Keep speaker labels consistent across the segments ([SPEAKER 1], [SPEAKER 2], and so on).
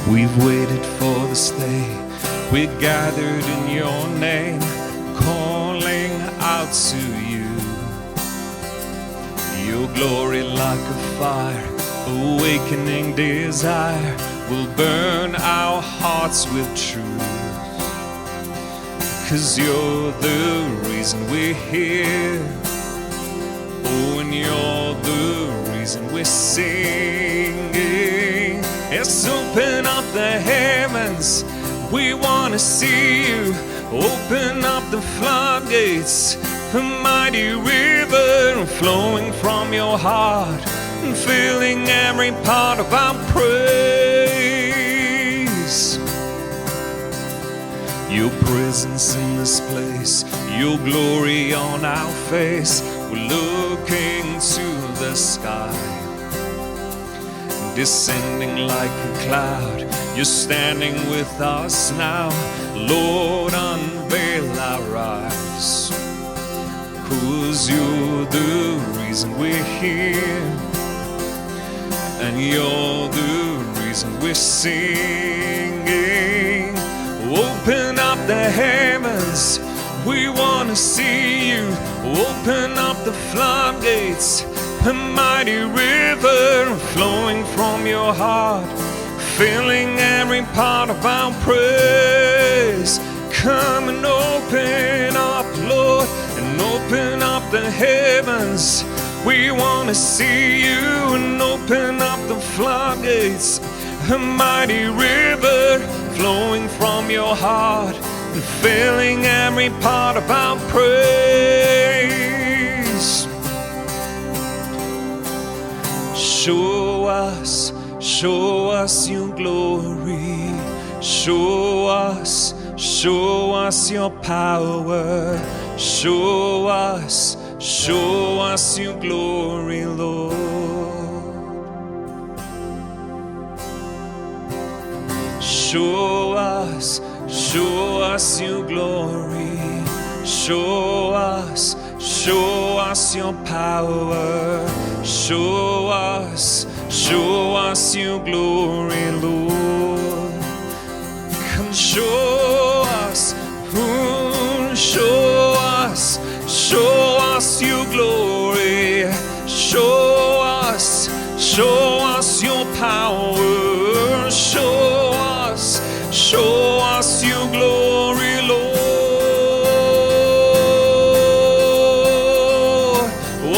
[SPEAKER 1] We've waited for this day. We're gathered in your name, calling out to you. Your glory like a fire, awakening desire, will burn our hearts with truth. 'Cause you're the reason we're here. Oh, and you're the reason we're singing. Let's open up the heavens, we want to see you. Open up the floodgates, a mighty river flowing from your heart and filling every part of our praise. Your presence in this place, your glory on our face. We're looking to the sky, descending like a cloud. You're standing with us now. Lord, unveil our eyes, 'cause you're the reason we're here, and you're the reason we're singing. Open up the heavens, we want to see you. Open up the floodgates, a mighty river flowing from your heart, filling every part of our praise. Come and open up, Lord, and open up the heavens. We want to see you, and open up the floodgates, a mighty river flowing from your heart and filling every part of our praise. Show us your glory. Show us your power. Show us your glory, Lord. Show us your glory. Show us your power. Show us your glory, Lord. Come show us your glory. Show us your power. Show us your glory, Lord.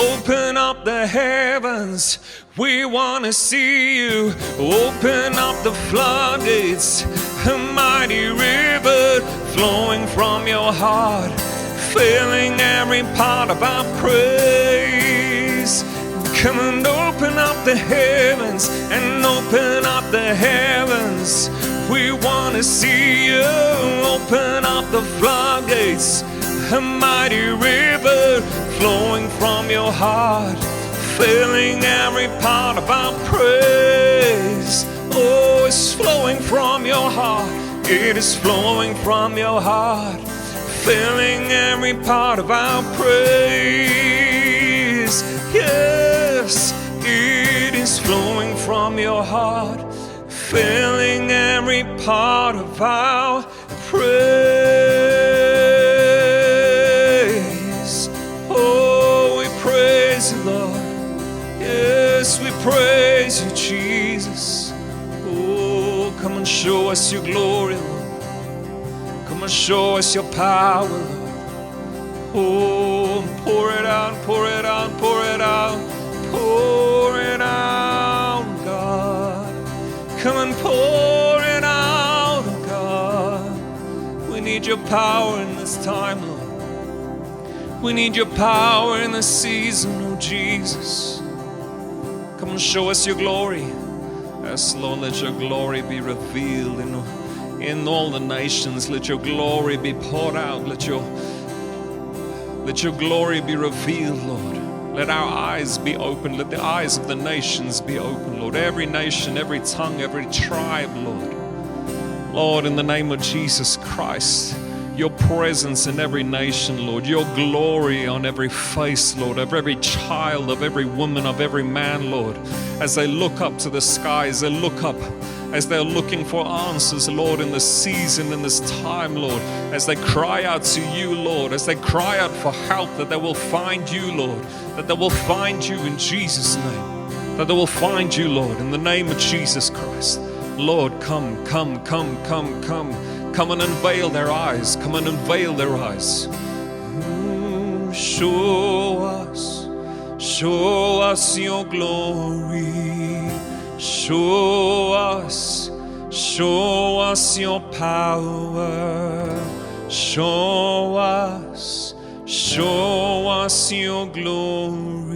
[SPEAKER 1] Open up the heavens, we want to see you. Open up the floodgates, a mighty river flowing from your heart, filling every part of our praise. Come and open up the heavens, and open up the heavens. We want to see you. Open up the floodgates, a mighty river flowing from your heart, filling every part of our praise. Oh, it's flowing from your heart. It is flowing from your heart, filling every part of our praise. Yes, it is flowing from your heart, filling every part of our praise. Oh, we praise you, Lord. Yes, we praise you, Jesus. Oh, come and show us your glory, Lord. Come and show us your power, Lord. Oh, pour it out, pour it out, pour it out, pour it out, God. Come and pour it out, God. We need your power in this time, Lord. We need your power in this season, oh Jesus. Come and show us your glory. Yes, Lord, let your glory be revealed in all the nations. Let your glory be poured out. Let your glory be revealed, Lord. Let our eyes be open. Let the eyes of the nations be open, Lord. Every nation, every tongue, every tribe, Lord. Lord, in the name of Jesus Christ, your presence in every nation, Lord. Your glory on every face, Lord, of every child, of every woman, of every man, Lord. As they look up to the skies, they look up as they're looking for answers, Lord, in this season, in this time, Lord, as they cry out to you, Lord, as they cry out for help, that they will find you, Lord, that they will find you in Jesus' name, that they will find you, Lord, in the name of Jesus Christ. Lord, come and unveil their eyes, come and unveil their eyes. Show us your glory. Show us your power. Show us your glory.